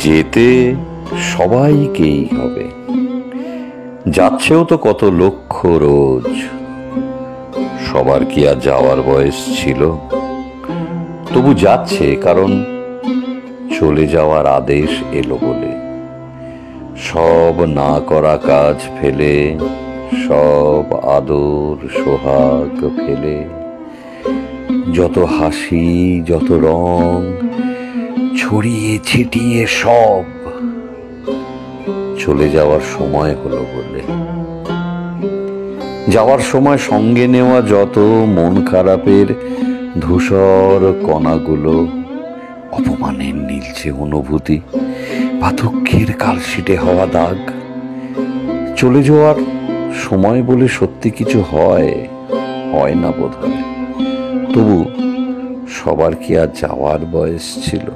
যেতে সবাইকেই হবে, যাচ্ছেও তো কত লক্ষ রোজ। সবার কি আর যাওয়ার বয়স ছিল? তবু যাচ্ছে, কারণ চলে যাওয়ার আদেশ এলো বলে। সব না করা কাজ ফেলে, সব আদর সোহাগ ফেলে, যত হাসি যত রং ছড়িয়ে ছিটিয়ে সব চলে যাওয়ার সময় হলো বলে। যাওয়ার সময় সঙ্গে নেওয়া যত মন খারাপের ধূসর কণাগুলো, অপমানের নীলচে অনুভূতি বা দুঃখের কালশিটে হওয়া দাগ। চলে যাওয়ার সময় বলে সত্যি কিছু হয় না বোধহয়। তবু সবার কি আর যাওয়ার বয়স ছিল?